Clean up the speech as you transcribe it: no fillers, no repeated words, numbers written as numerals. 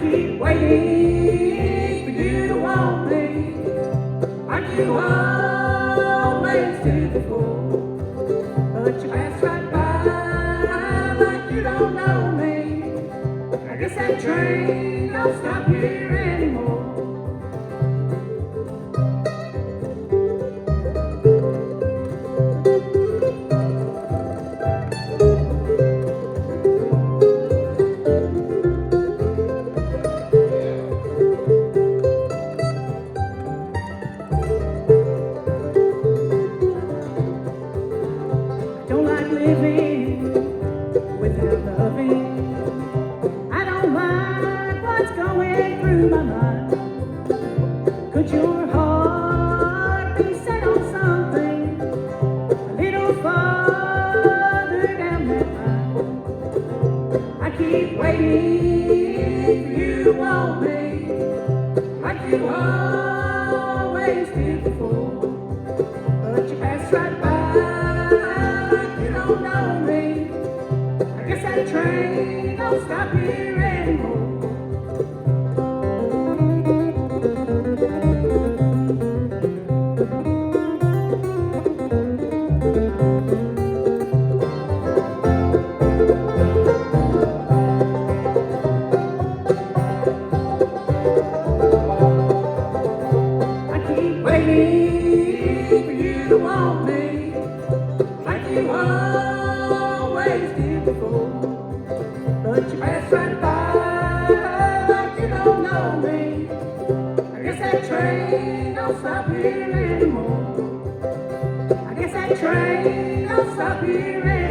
keep waiting for you to want me, like you always did before. But you pass right by like you don't know me. I guess that train don't stop here anymore. Don't like living without loving. I don't mind what's going through my mind. Could your heart be set on something a little farther down that line? I keep waiting for you to want me, like you always did before. But you pass right by like you don't know me. I guess that train don't stop here anymore. I keep waiting for you to want me, like you always did before. But you pass right by like you don't know me. I guess that train don't stop here anymore. I guess that train don't stop here anymore.